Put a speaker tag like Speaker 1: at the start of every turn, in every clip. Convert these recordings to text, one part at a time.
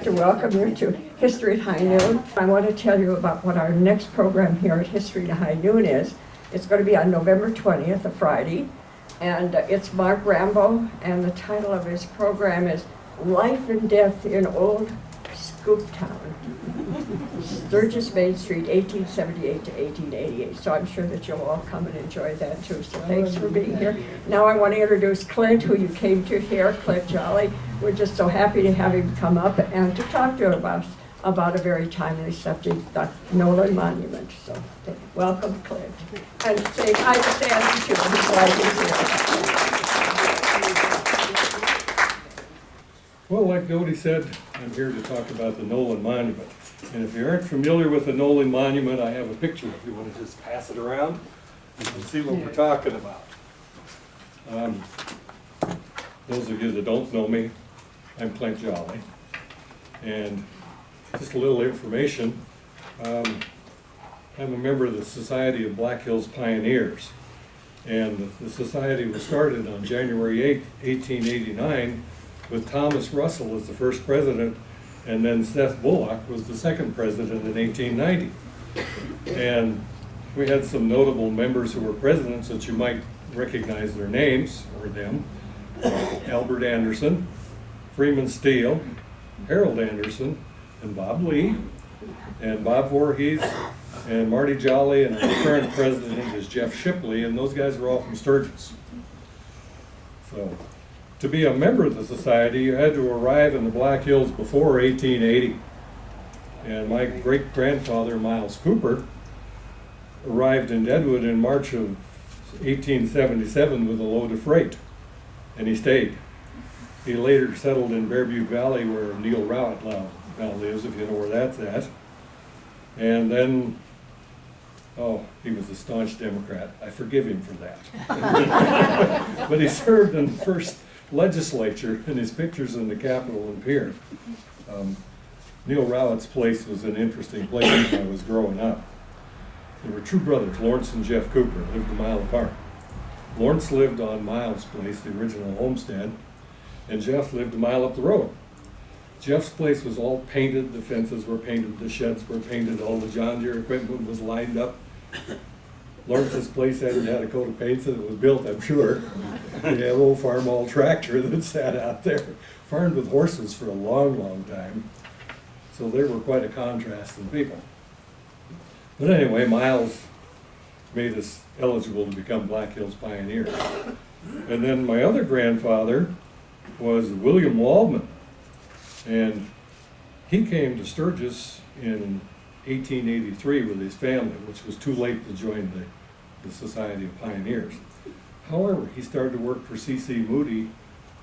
Speaker 1: to welcome you to History at High Noon. I want to tell you about what our next program here at History at High Noon is. It's going to be on November 20th, a Friday, and it's Mark Rambo, and the title of his program is Life and Death in Old Scoop Town, Sturgis Main Street, 1878 to 1888. So I'm sure that you'll all come and enjoy that too. So thanks for being here. Now I want to introduce Clint, who you came to hear, Clint Jolley. We're just so happy to have him come up and to talk to you about a very timely subject, the Nolin Monument. So welcome, Clint. And say hi to Sandy too. He's glad he's here.
Speaker 2: Well, like Dodie said, I'm here to talk about the Nolin Monument. And if you aren't familiar with the Nolin Monument, I have a picture if you want to just pass it around. You can see what we're talking about. Those of you that don't know me, I'm Clint Jolley. And just a little information. I'm a member of the Society of Black Hills Pioneers. And the society was started on January 8, 1889, with Thomas Russell as the first president, and then Seth Bullock was the second president in 1890. And we had some notable members who were presidents that you might recognize their names, or them. Albert Anderson, Freeman Steele, Harold Anderson, and Bob Lee, and Bob Voorhees, and Marty Jolly, and our current president is Jeff Shipley, and those guys are all from Sturgis. So, to be a member of the society, you had to arrive in the Black Hills before 1880. And my great-grandfather, Miles Cooper, arrived in Deadwood in March of 1877 with a load of freight, and he stayed. He later settled in Bear Butte Valley, where Neil Rowett now lives, if you know where that's at. And then, he was a staunch Democrat. I forgive him for that. But he served in the first legislature, and his picture's in the Capitol and Pier. Neil Rowett's place was an interesting place when I was growing up. There were two brothers, Lawrence and Jeff Cooper, lived a mile apart. Lawrence lived on Miles' place, the original homestead, and Jeff lived a mile up the road. Jeff's place was all painted, the fences were painted, the sheds were painted, all the John Deere equipment was lined up. Lawrence's place hadn't had a coat of paint since it was built, I'm sure. He had an old farm-all tractor that sat out there, farmed with horses for a long, long time. So they were quite a contrast in people. But anyway, Miles made us eligible to become Black Hills Pioneers. And then my other grandfather was William Waldman. And he came to Sturgis in 1883 with his family, which was too late to join the Society of Pioneers. However, he started to work for C.C. Moody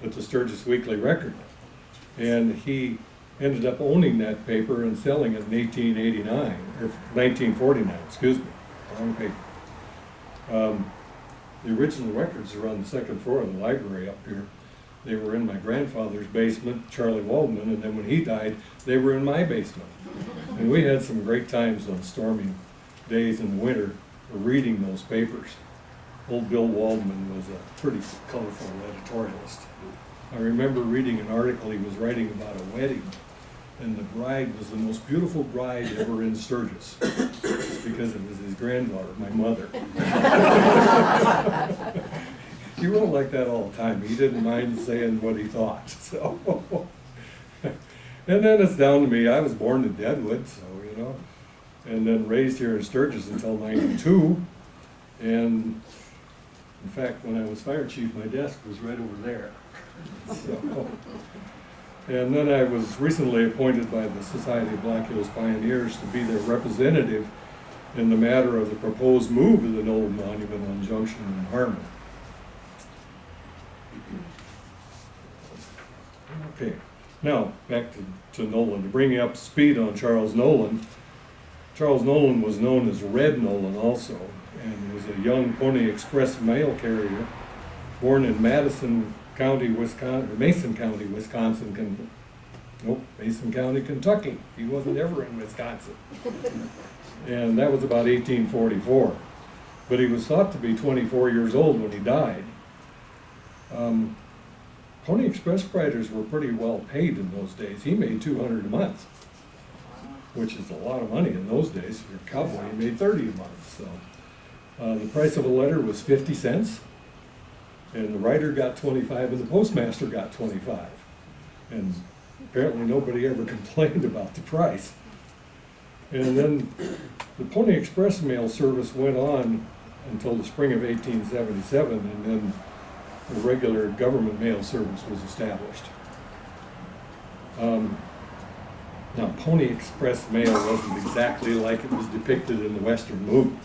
Speaker 2: at the Sturgis Weekly Record. And he ended up owning that paper and selling it in 1889, or 1949, excuse me, wrong paper. The original records are on the second floor of the library up here. They were in my grandfather's basement, Charlie Waldman, and then when he died, they were in my basement. And we had some great times on stormy days in the winter reading those papers. Old Bill Waldman was a pretty colorful editorialist. I remember reading an article he was writing about a wedding, and the bride was the most beautiful bride ever in Sturgis, because it was his granddaughter, my mother. He wrote like that all the time. He didn't mind saying what he thought. So, and then it's down to me. I was born in Deadwood, so and then raised here in Sturgis until '92. And in fact, when I was fire chief, my desk was right over there. So, and then I was recently appointed by the Society of Black Hills Pioneers to be their representative in the matter of the proposed move of the Nolin Monument on Junction and Harmon. Okay, now back to Nolin. To bring you up to speed on Charles Nolin. Charles Nolin was known as Red Nolin also, and was a young Pony Express mail carrier born in Mason County, Kentucky. He wasn't ever in Wisconsin. And that was about 1844. But he was thought to be 24 years old when he died. Pony Express riders were pretty well paid in those days. He made $200 a month, which is a lot of money in those days. If you're a cowboy, you made $30 a month. So the price of a letter was 50 cents, and the writer got 25, and the postmaster got 25. And apparently nobody ever complained about the price. And then the Pony Express mail service went on until the spring of 1877, and then the regular government mail service was established. Now, Pony Express mail wasn't exactly like it was depicted in the Western movies.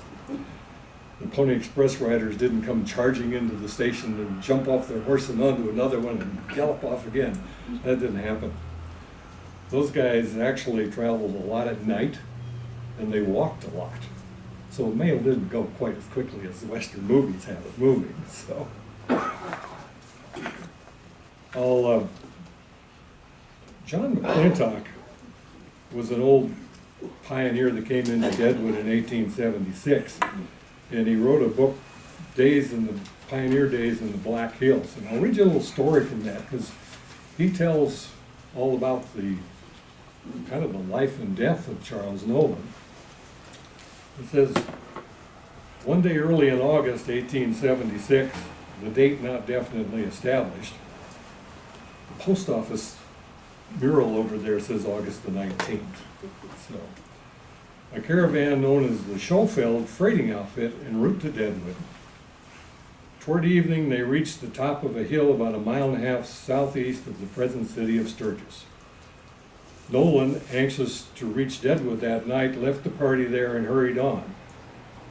Speaker 2: The Pony Express riders didn't come charging into the station and jump off their horse and onto another one and gallop off again. That didn't happen. Those guys actually traveled a lot at night, and they walked a lot. So mail didn't go quite as quickly as the Western movies have it moving. So John McClintock was an old pioneer that came into Deadwood in 1876, and he wrote a book, Pioneer Days in the Black Hills. And I'll read you a little story from that, because he tells all about the kind of the life and death of Charles Nolin. It says, one day early in August 1876, the date not definitely established, the post office mural over there says August the 19th. So, a caravan known as the Schofield freighting outfit en route to Deadwood. Toward evening, they reached the top of a hill about a mile and a half southeast of the present city of Sturgis. Nolin, anxious to reach Deadwood that night, left the party there and hurried on.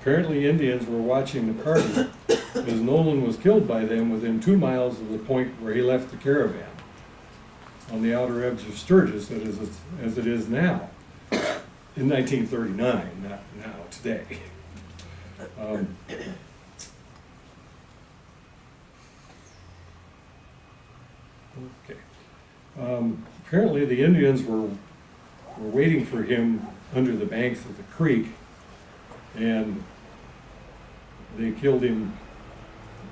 Speaker 2: Apparently Indians were watching the party, as Nolin was killed by them within 2 miles of the point where he left the caravan, on the outer edge of Sturgis, as it is now, in 1939, not now, today. Apparently the Indians were waiting for him under the banks of the creek, and they killed him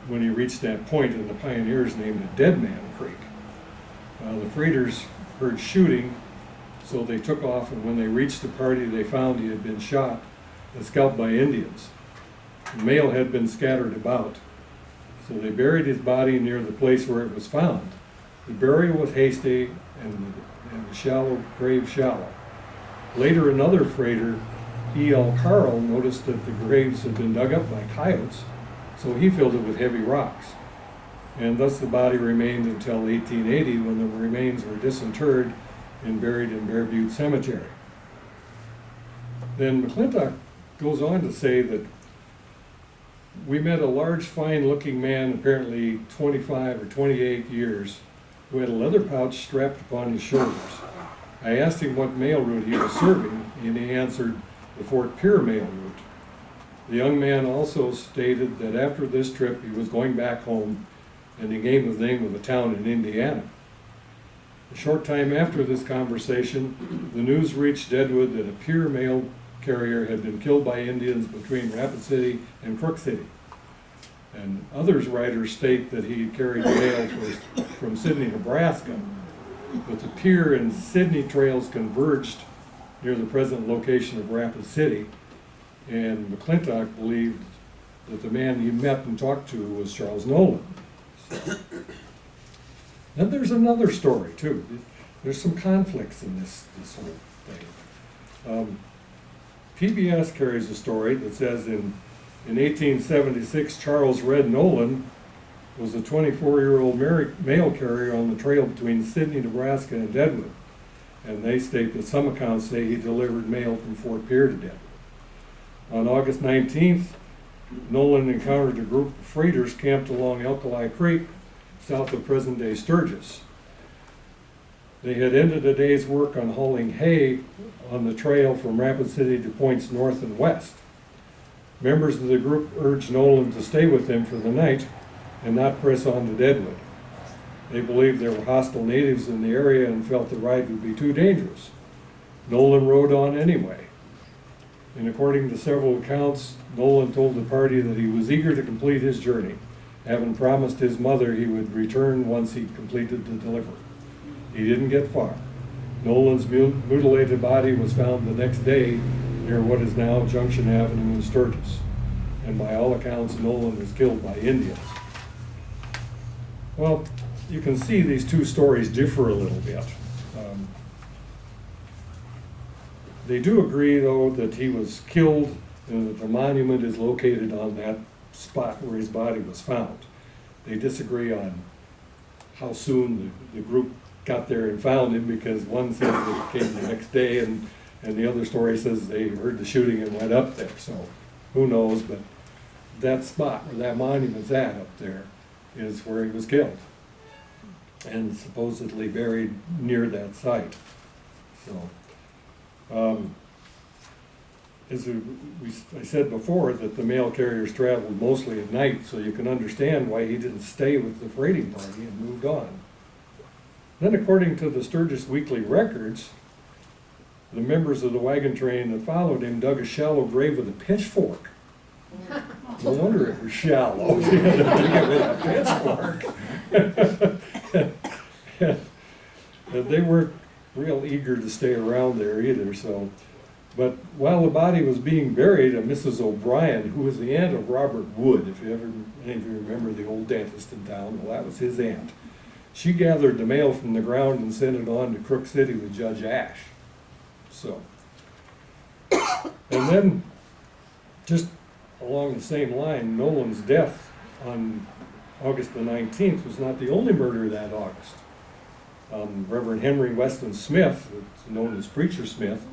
Speaker 2: when he reached that point, and the pioneers named it Dead Man Creek. The freighters heard shooting, so they took off, and when they reached the party, they found he had been shot and scalped by Indians. The mail had been scattered about, so they buried his body near the place where it was found. The burial was hasty and the grave shallow. Later, another freighter, E.L. Carl, noticed that the graves had been dug up by coyotes, so he filled it with heavy rocks. And thus the body remained until 1880, when the remains were disinterred and buried in Bear Butte Cemetery. Then McClintock goes on to say that we met a large, fine-looking man, apparently 25 or 28 years, who had a leather pouch strapped upon his shoulders. I asked him what mail route he was serving, and he answered the Fort Pierre mail route. The young man also stated that after this trip he was going back home, and he gave the name of a town in Indiana. A short time after this conversation, the news reached Deadwood that a Pierre mail carrier had been killed by Indians between Rapid City and Crook City. And others writers state that he carried mail from Sidney, Nebraska, but the Pierre and Sidney trails converged near the present location of Rapid City, and McClintock believed that the man he met and talked to was Charles Nolin. So. Then there's another story too. There's some conflicts in this whole thing. PBS carries a story that says in 1876, Charles Red Nolin was a 24-year-old mail carrier on the trail between Sidney, Nebraska and Deadwood. And they state that some accounts say he delivered mail from Fort Pierre to Deadwood. On August 19th, Nolin encountered a group of freighters camped along Alkali Creek, south of present-day Sturgis. They had ended a day's work on hauling hay on the trail from Rapid City to points north and west. Members of the group urged Nolin to stay with them for the night and not press on to Deadwood. They believed there were hostile natives in the area and felt the ride would be too dangerous. Nolin rode on anyway. And according to several accounts, Nolin told the party that he was eager to complete his journey having promised his mother he would return once he completed the delivery. He didn't get far. Nolin's mutilated body was found the next day near what is now Junction Avenue in Sturgis. And by all accounts, Nolin was killed by Indians. Well, you can see these two stories differ a little bit. They do agree, though, that he was killed and that the monument is located on that spot where his body was found. They disagree on how soon the group got there and found him, because one says it came the next day and the other story says they heard the shooting and went up there. So who knows, but that spot where that monument's at up there is where he was killed and supposedly buried near that site. So, I said before that the mail carriers traveled mostly at night, so you can understand why he didn't stay with the freighting party and moved on. Then, according to the Sturgis Weekly Records, the members of the wagon train that followed him dug a shallow grave with a pitchfork. No wonder it was shallow. They had to dig it with a pitchfork. And they weren't real eager to stay around there either. So, but while the body was being buried, a Mrs. O'Brien, who was the aunt of Robert Wood, if any of you remember the old dentist in town, well, that was his aunt. She gathered the mail from the ground and sent it on to Crook City with Judge Ash. So, and then, just along the same line, Nolin's death on August the 19th was not the only murder that August. Reverend Henry Weston Smith, known as Preacher Smith,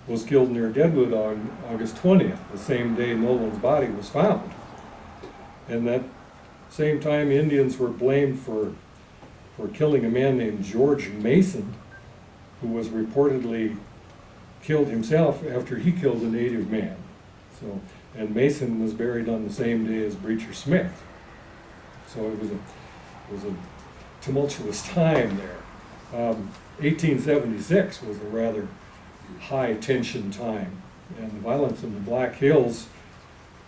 Speaker 2: was killed near Deadwood on August 20th, the same day Nolin's body was found. And that same time, Indians were blamed for killing a man named George Mason, who was reportedly killed himself after he killed a native man. So, and Mason was buried on the same day as Preacher Smith. So it was a tumultuous time there. 1876 was a rather high tension time, and the violence in the Black Hills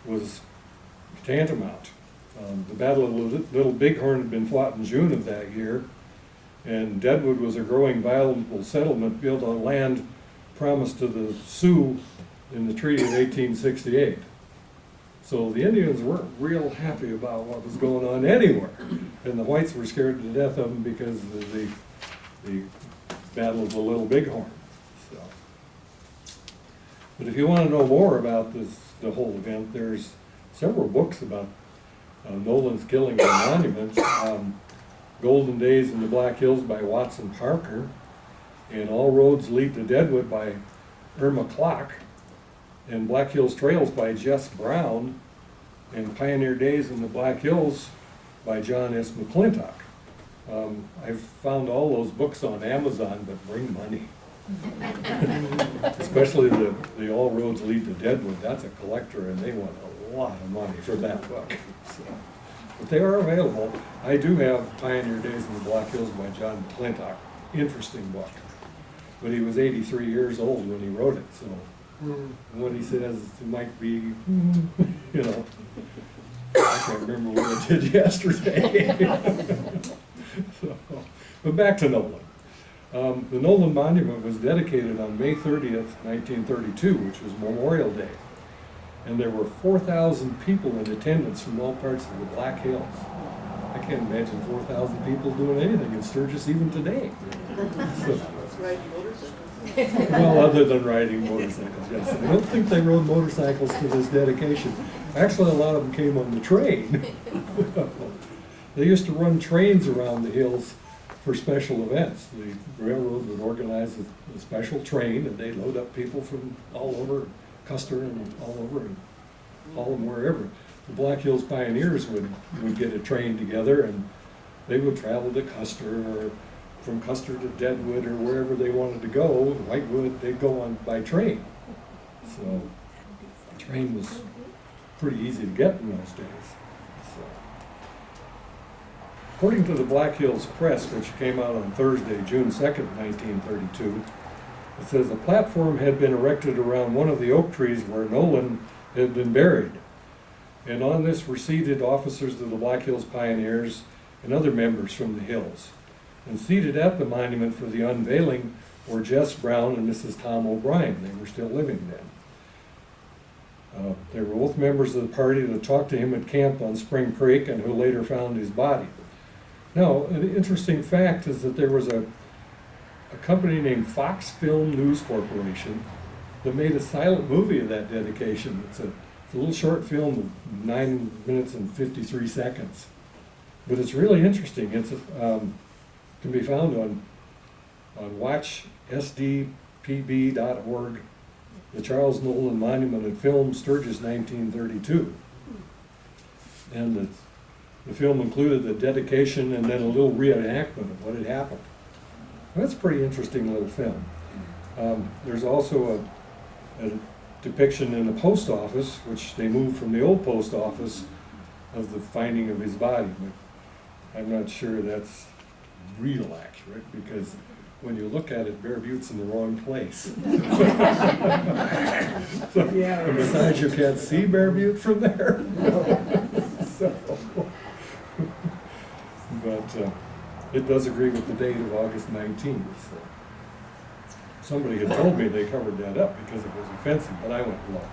Speaker 2: was tantamount. The Battle of Little Bighorn had been fought in June of that year, and Deadwood was a growing, valuable settlement built on land promised to the Sioux in the Treaty of 1868. So the Indians weren't real happy about what was going on anywhere, and the whites were scared to death of them because of the Battle of the Little Bighorn. So, but if you want to know more about the whole event, there's several books about Nolin's killing and monuments. Golden Days in the Black Hills by Watson Parker, and All Roads Lead to Deadwood by Irma Klock, and Black Hills Trails by Jess Brown, and Pioneer Days in the Black Hills by John S. McClintock. I've found all those books on Amazon, but bring money. Especially the All Roads Lead to Deadwood. That's a collector, and they want a lot of money for that book. So, but they are available. I do have Pioneer Days in the Black Hills by John McClintock. Interesting book. But he was 83 years old when he wrote it, so what he says it might be, you know, I can't remember what I did yesterday. So, but back to Nolin. The Nolin Monument was dedicated on May 30th, 1932, which was Memorial Day. And there were 4,000 people in attendance from all parts of the Black Hills. I can't imagine 4,000 people doing anything in Sturgis even today. So, well, other than riding motorcycles, yes. I don't think they rode motorcycles to this dedication. Actually, a lot of them came on the train. They used to run trains around the hills for special events. The railroad would organize a special train, and they'd load up people from all over Custer and all over, and haul them wherever. The Black Hills Pioneers would get a train together, and they would travel to Custer, or from Custer to Deadwood, or wherever they wanted to go. Whitewood, they'd go on by train. So the train was pretty easy to get in those days. So, according to the Black Hills Press, which came out on Thursday, June 2nd, 1932, it says a platform had been erected around one of the oak trees where Nolin had been buried. And on this were seated officers of the Black Hills Pioneers and other members from the Hills. And seated at the monument for the unveiling were Jess Brown and Mrs. Tom O'Brien. They were still living then. They were both members of the party that talked to him at camp on Spring Creek and who later found his body. Now, an interesting fact is that there was a company named Fox Film News Corporation that made a silent movie of that dedication. It's a little short film of 9 minutes and 53 seconds. But it's really interesting. It's can be found on watchsdpb.org, the Charles Nolin Monument and Film, Sturgis, 1932. And the film included the dedication and then a little reenactment of what had happened. That's a pretty interesting little film. There's also a depiction in the post office, which they moved from the old post office, of the finding of his body. But I'm not sure that's real accurate, because when you look at it, Bear Butte's in the wrong place. And besides, you can't see Bear Butte from there. But it does agree with the date of August 19th. So. Somebody had told me they covered that up because it was offensive, but I went, look,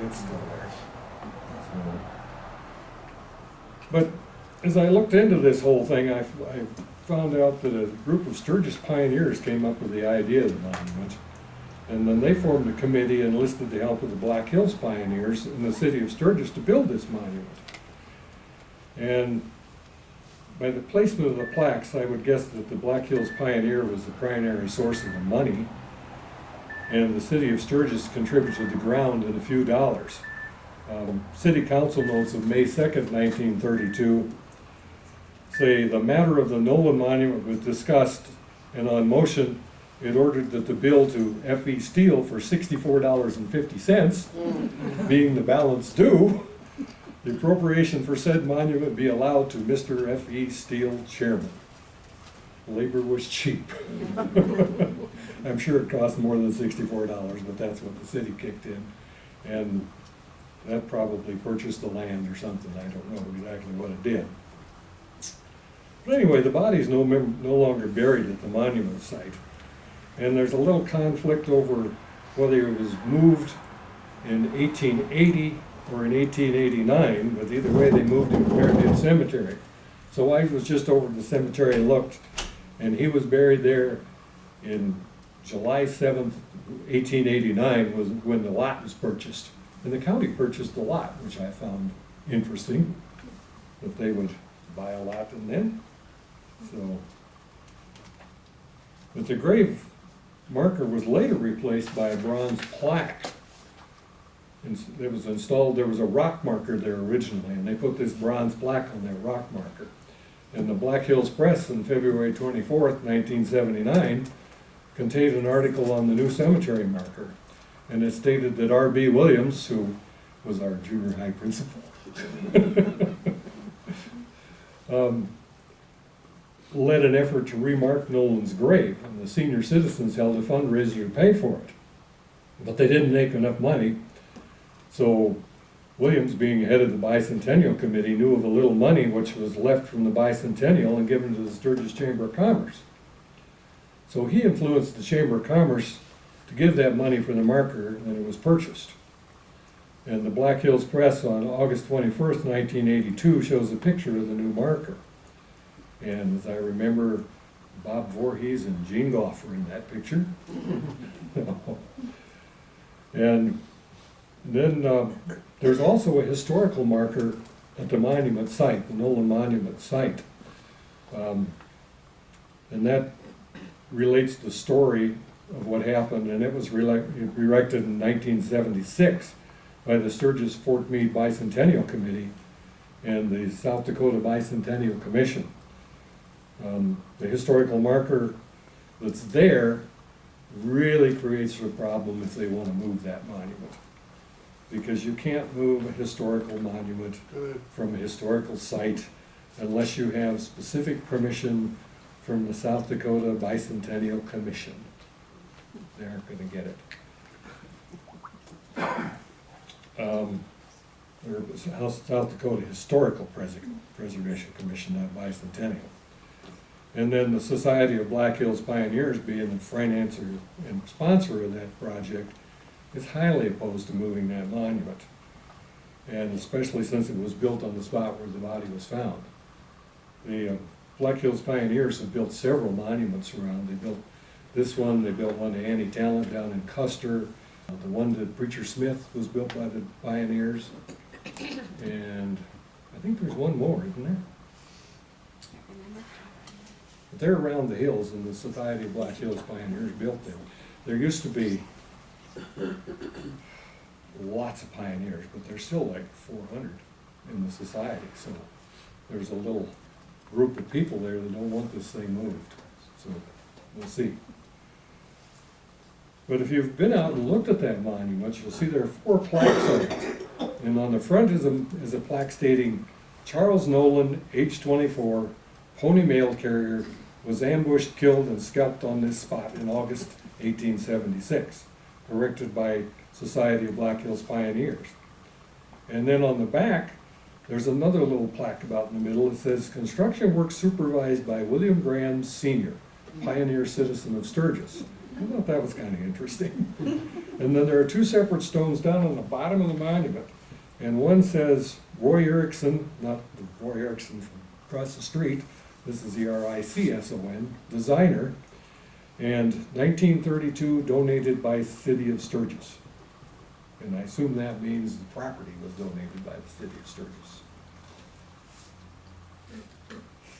Speaker 2: it's still there. So. But as I looked into this whole thing, I found out that a group of Sturgis pioneers came up with the idea of the monument. And then they formed a committee and enlisted the help of the Black Hills Pioneers in the city of Sturgis to build this monument. And by the placement of the plaques, I would guess that the Black Hills Pioneer was the primary source of the money, and the city of Sturgis contributed the ground and a few dollars. City council notes of May 2nd, 1932 say the matter of the Nolin Monument was discussed, and on motion it ordered that the bill to F.E. Steele for $64.50, being the balance due, the appropriation for said monument be allowed to Mr. F.E. Steele, chairman. Labor was cheap. I'm sure it cost more than $64, but that's what the city kicked in. And that probably purchased the land or something. I don't know exactly what it did. But anyway, the body is no longer buried at the monument site. And there's a little conflict over whether it was moved in 1880 or in 1889, but either way they moved him to Fairfield Cemetery. So I was just over the cemetery and looked, and he was buried there in July 7th, 1889 was when the lot was purchased. And the county purchased the lot, which I found interesting, that they would buy a lot and then. So, but the grave marker was later replaced by a bronze plaque. And it was installed, there was a rock marker there originally, and they put this bronze plaque on that rock marker. And the Black Hills Press on February 24th, 1979, contained an article on the new cemetery marker. And it stated that R.B. Williams, who was our junior high principal, led an effort to remark Nolin's grave, and the senior citizens held a fundraiser to pay for it. But they didn't make enough money, so Williams, being head of the Bicentennial Committee, knew of a little money which was left from the Bicentennial and given to the Sturgis Chamber of Commerce. So he influenced the Chamber of Commerce to give that money for the marker, and it was purchased. And the Black Hills Press on August 21st, 1982 shows a picture of the new marker. And as I remember, Bob Voorhees and Gene Goff were in that picture. And then there's also a historical marker at the monument site, the Nolin Monument site. And that relates the story of what happened, and it was erected in 1976 by the Sturgis Fort Meade Bicentennial Committee and the South Dakota Bicentennial Commission. The historical marker that's there really creates a problem if they want to move that monument, because you can't move a historical monument from a historical site unless you have specific permission from the South Dakota Bicentennial Commission. They aren't going to get it. or South Dakota Historical Preservation Commission, not bicentennial. And then the Society of Black Hills Pioneers, being the financer and sponsor of that project, is highly opposed to moving that monument. And especially since it was built on the spot where the body was found. The Black Hills Pioneers have built several monuments around. They built this one, they built one to Annie Talent down in Custer. The one to Preacher Smith was built by the Pioneers. And I think there's one more, isn't there? But they're around the hills, and the Society of Black Hills Pioneers built them. There used to be lots of pioneers, but there's still like 400 in the society. So there's a little group of people there that don't want this thing moved. So we'll see. But if you've been out and looked at that monument, you'll see there are 4 plaques on it. And on the front is a plaque stating, Charles Nolin, age 24, pony mail carrier, was ambushed, killed, and scalped on this spot in August 1876, erected by Society of Black Hills Pioneers. And then on the back, there's another little plaque about in the middle. It says, construction work supervised by William Graham Sr., pioneer citizen of Sturgis. I thought that was kind of interesting. And then there are 2 separate stones down on the bottom of the monument. And one says Roy Erickson, not the Roy Erickson from across the street, this is Ericson, designer, and 1932 donated by City of Sturgis. And I assume that means the property was donated by the City of Sturgis.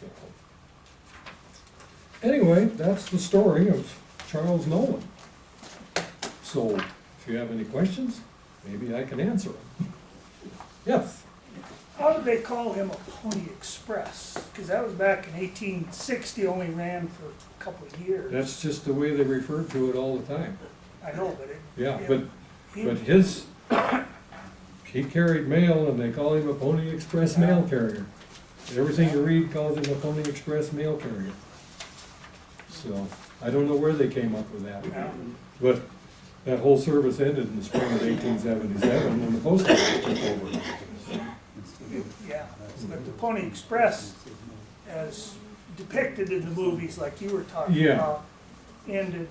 Speaker 2: So, anyway, that's the story of Charles Nolin. So, if you have any questions, maybe I can answer them. Yes?
Speaker 3: How did they call him a Pony Express? Because that was back in 1860, only ran for a couple of years.
Speaker 2: That's just the way they referred to it all the time.
Speaker 3: I know, but it.
Speaker 2: Yeah,
Speaker 3: it-
Speaker 2: but he carried mail, and they call him a Pony Express mail carrier. Everything you read calls him a Pony Express mail carrier. So, I don't know where they came up with that.
Speaker 3: Yeah.
Speaker 2: But that whole service ended in the spring of 1877, and the post office took over.
Speaker 3: Yeah, but the Pony Express, as depicted in the movies like you were talking
Speaker 2: Yeah.
Speaker 3: about, ended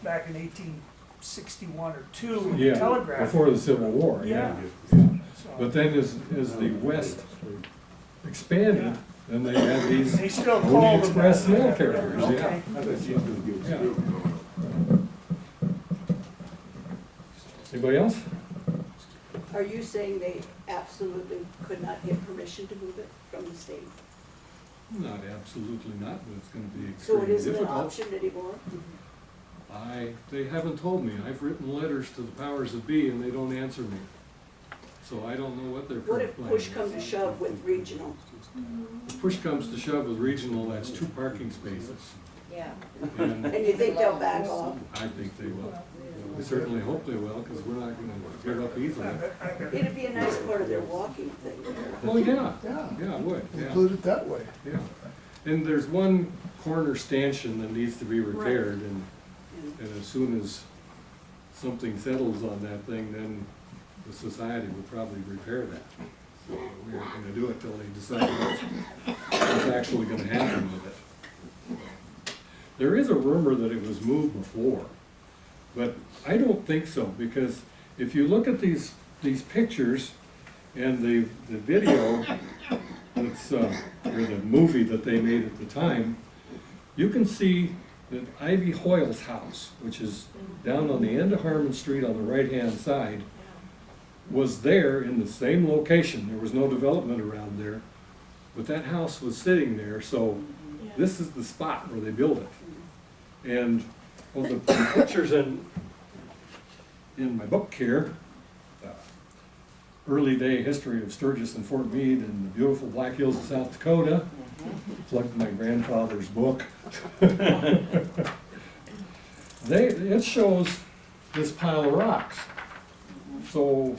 Speaker 3: back in 1861 or 2 with the
Speaker 2: Yeah,
Speaker 3: telegraph.
Speaker 2: before the Civil War, yeah.
Speaker 3: So,
Speaker 2: But then as the West expanded, then they had these
Speaker 3: they still
Speaker 2: Pony
Speaker 3: call them
Speaker 2: Express
Speaker 3: that.
Speaker 2: mail carriers, yeah.
Speaker 3: Okay.
Speaker 2: Yeah. Anybody else?
Speaker 4: Are you saying they absolutely could not get permission to move it from the state?
Speaker 2: Not absolutely not, but it's gonna be
Speaker 4: So it
Speaker 2: extremely
Speaker 4: isn't an
Speaker 2: difficult.
Speaker 4: option anymore?
Speaker 2: They haven't told me. I've written letters to the powers that be, and they don't answer me. So I don't know what their
Speaker 4: What if
Speaker 2: plan
Speaker 4: push
Speaker 2: is.
Speaker 4: comes to shove with regional?
Speaker 2: If push comes to shove with regional, that's 2 parking spaces.
Speaker 4: Yeah.
Speaker 2: And
Speaker 4: And you think they'll back off?
Speaker 2: I think they will. We certainly hope they will, because we're not gonna give up easily.
Speaker 4: It'd be a nice part of their walking thing there.
Speaker 2: Well, yeah,
Speaker 5: Yeah.
Speaker 2: yeah, it would, yeah,
Speaker 5: Include it that way.
Speaker 2: yeah. And there's one corner stanchion that needs to be repaired, and as soon as something settles on that thing, then the society will probably repair that. So we aren't gonna do it till they decide what's actually gonna happen with it. There is a rumor that it was moved before, but I don't think so, because if you look at these pictures and the video that's, or the movie that they made at the time, you can see that Ivy Hoyle's house, which is down on the end of Harmon Street on the right-hand side, was there in the same location. There was no development around there, but that house was sitting there, so this is the spot where they built it. And well, the pictures in my book here, early day history of Sturgis and Fort Meade and the beautiful Black Hills of South Dakota. It's like my grandfather's book. It shows this pile of rocks. So,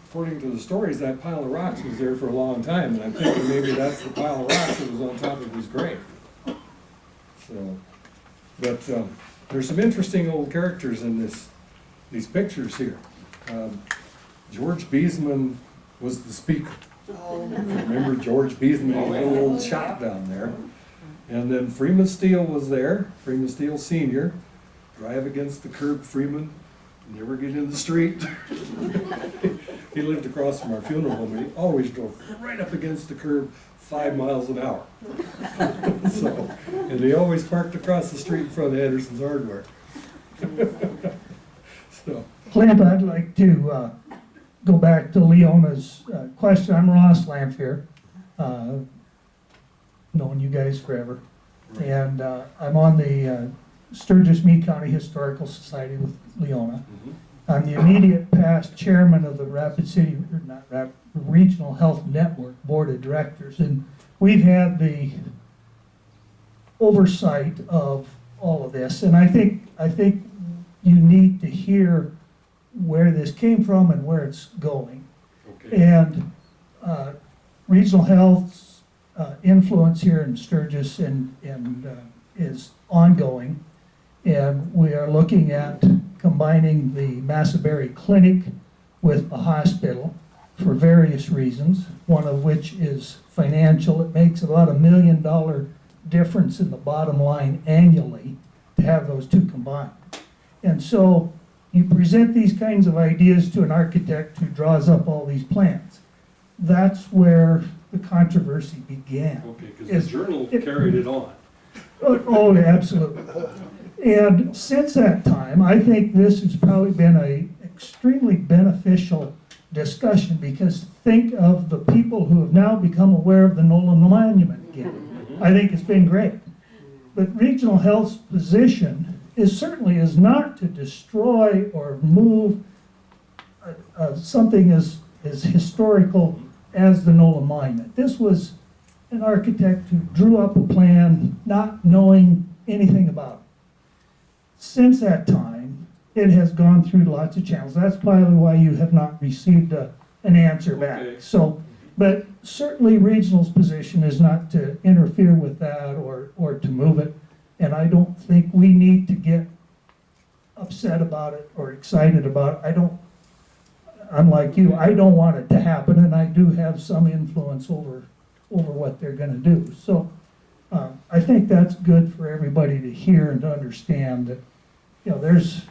Speaker 2: according to the stories, that pile of rocks was there for a long time, and I'm thinking maybe that's the pile of rocks that was on top of his grave. So, but there's some interesting old characters in these pictures here. George Beesman was the speaker. Remember George Beasley, a little shop down there? And then Freeman Steele was there, Freeman Steele Senior, drive against the curb, Freeman, never get in the street. He lived across from our funeral home, and he always drove right up against the curb, 5 miles an hour. So, and he always parked across the street in front of Anderson's Hardware. So,
Speaker 5: Clint, I'd like to go back to Leona's question. I'm Ross Lamphere, known you guys forever. And I'm on the Sturgis County Historical Society with Leona. I'm the immediate past chairman of the Regional Health Network Board of Directors. And we've had the oversight of all of this. And I think you need to hear where this came from and where it's going.
Speaker 2: okay.
Speaker 5: And regional health's influence here in Sturgis is ongoing. And we are looking at combining the Massaberry Clinic with the hospital for various reasons, one of which is financial. It makes about $1 million difference in the bottom line annually to have those two combined. And so you present these kinds of ideas to an architect who draws up all these plans. That's where the controversy began.
Speaker 2: Okay, because the journal carried it on.
Speaker 5: Oh, absolutely. And since that time, I think this has probably been an extremely beneficial discussion, because think of the people who have now become aware of the Nolin Monument again. I think it's been great. But regional health's position is not to destroy or move something as historical as the Nolin Monument. This was an architect who drew up a plan not knowing anything about it. Since that time, it has gone through lots of channels. That's probably why you have not received an answer back.
Speaker 2: Okay.
Speaker 5: So, but certainly regional's position is not to interfere with that or to move it. And I don't think we need to get upset about it or excited about it. Unlike you, I don't want it to happen, and I do have some influence over what they're gonna do. So I think that's good for everybody to hear and to understand that, there's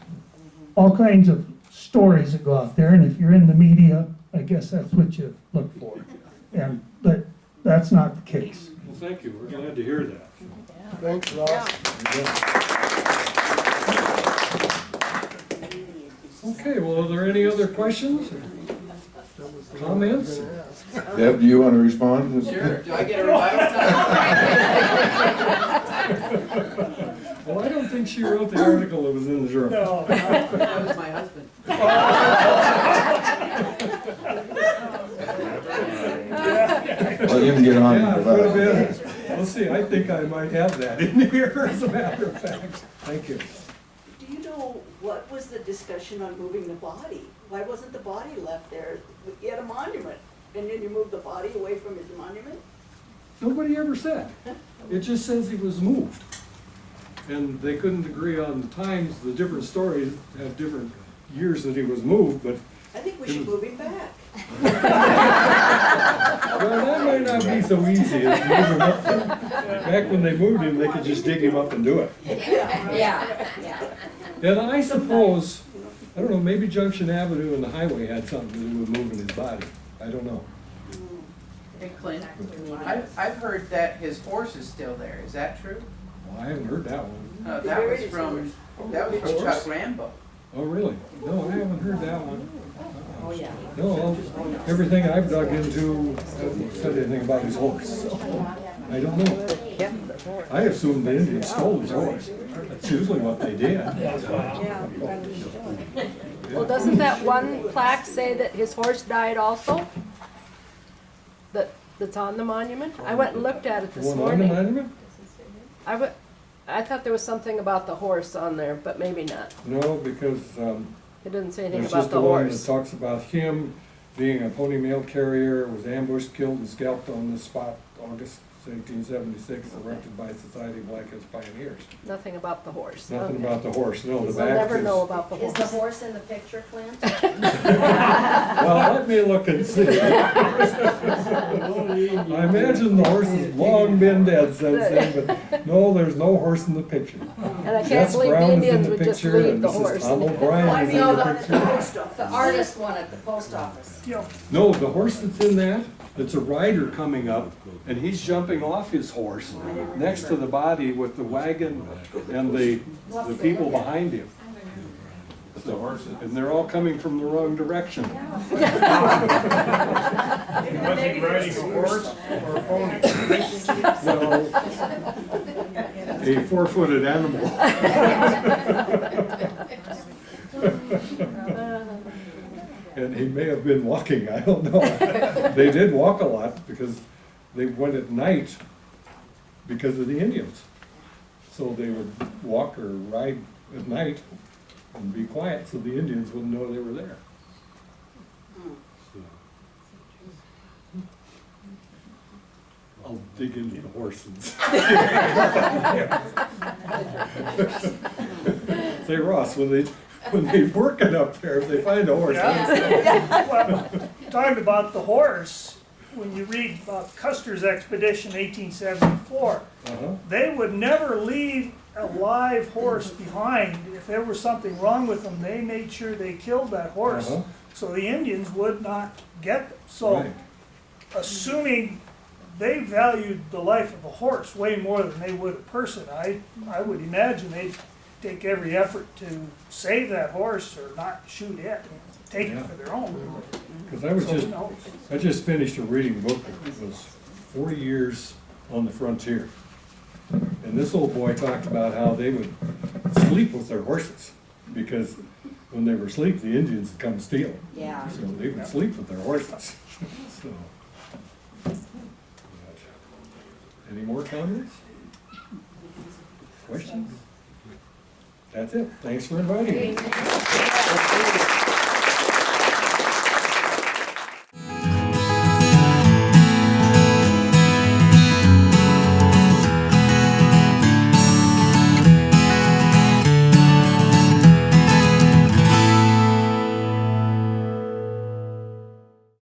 Speaker 5: all kinds of stories that go out there, and if you're in the media, I guess that's what you look for. But that's not the case.
Speaker 2: Well, thank you, we're glad to hear that.
Speaker 3: Thanks, Ross.
Speaker 2: Okay, well, are there any other questions or comments?
Speaker 6: Deb, do you want to respond?
Speaker 7: Sure, do I get a revival time?
Speaker 2: Well, I don't think she wrote the article that was in the journal.
Speaker 3: No.
Speaker 7: That was my husband.
Speaker 6: Let him get on.
Speaker 2: Yeah, it
Speaker 6: with
Speaker 2: could have
Speaker 6: that.
Speaker 2: been. Let's see, I think I might have that in here, as a matter of fact. Thank you.
Speaker 4: Do you know what was the discussion on moving the body? Why wasn't the body left there? He had a monument, and then you moved the body away from his monument?
Speaker 2: Nobody ever said. It just says he was moved. And they couldn't agree on the times. The different stories have different years that he was moved, but,
Speaker 4: I think we should move him back.
Speaker 2: well, that might not be so easy as to move him up there. Back when they moved him, they could just dig him up and do it.
Speaker 4: Yeah.
Speaker 2: And I suppose, I don't know, maybe Junction Avenue and the highway had something to do with moving his body. I don't know.
Speaker 7: Hey Clint, I've heard that his horse is still there, is that true?
Speaker 2: Well, I haven't heard that one.
Speaker 7: That was from Chuck Rambo.
Speaker 2: Oh, really? No, I haven't heard that one. Oh, yeah. No, everything I've dug into hasn't said anything about his horse, so I don't know. I assumed the Indians stole his horse. That's usually what they did.
Speaker 8: Well, doesn't that one plaque say that his horse died also? That's on the monument? I went and looked at it this
Speaker 2: One on the
Speaker 8: morning.
Speaker 2: monument?
Speaker 8: I thought there was something about the horse on there, but maybe not.
Speaker 2: No, because
Speaker 8: It didn't say anything
Speaker 2: there's
Speaker 8: about
Speaker 2: just
Speaker 8: the
Speaker 2: the one that
Speaker 8: horse.
Speaker 2: talks about him being a pony mail carrier, was ambushed, killed, and scalped on the spot August 1876, erected by Society of Black Hills Pioneers.
Speaker 8: Nothing about the horse.
Speaker 2: Nothing
Speaker 8: Okay.
Speaker 2: about the horse, no, the
Speaker 8: We'll
Speaker 2: back
Speaker 8: never
Speaker 2: is.
Speaker 8: know about the
Speaker 9: Is the
Speaker 8: horse.
Speaker 9: horse in the picture, Clint?
Speaker 2: Well, let me look and see. I imagine the horse has long been dead since then, but no, there's no horse in the picture.
Speaker 8: And I can't
Speaker 2: Jess
Speaker 8: believe
Speaker 2: Brown
Speaker 8: the
Speaker 2: is in
Speaker 8: Indians
Speaker 2: the
Speaker 8: would just
Speaker 2: picture,
Speaker 8: leave
Speaker 2: and
Speaker 8: the
Speaker 2: Mrs.
Speaker 8: horse.
Speaker 2: Tom
Speaker 4: Why
Speaker 2: O'Brien is in
Speaker 4: no,
Speaker 2: the
Speaker 4: the
Speaker 2: picture.
Speaker 4: post
Speaker 9: The
Speaker 4: office?
Speaker 9: artist one at the post office.
Speaker 3: You know,
Speaker 2: No, the horse that's in that, it's a rider coming up, and he's jumping off his horse next to the body with the wagon and the people behind him. So, and they're all coming from the wrong direction.
Speaker 3: was he riding a horse or a pony?
Speaker 2: So, a four-footed animal. And he may have been walking, I don't know. They did walk a lot because they went at night because of the Indians. So they would walk or ride at night and be quiet so the Indians wouldn't know they were there. I'll dig into the horses. Say, Ross, when they working up there, if they find a horse.
Speaker 3: Well, talking about the horse, when you read about Custer's expedition 1874,
Speaker 2: Uh-huh.
Speaker 3: they would never leave a live horse behind. If there was something wrong with them, they made sure they killed that horse,
Speaker 2: Uh-huh.
Speaker 3: so the Indians would not get them. So,
Speaker 2: Right.
Speaker 3: assuming they valued the life of a horse way more than they would a person, I would imagine they'd take every effort to save that horse or not shoot it, take
Speaker 2: Yeah.
Speaker 3: it for their own.
Speaker 2: Because I was
Speaker 3: So,
Speaker 2: just,
Speaker 3: you know,
Speaker 2: I just finished a reading book that was 40 years on the frontier. And this old boy talked about how they would sleep with their horses, because when they were asleep, the Indians would come steal them.
Speaker 9: Yeah.
Speaker 2: So they would sleep with their horses. So. Any more comments? Questions? That's it. Thanks for inviting me.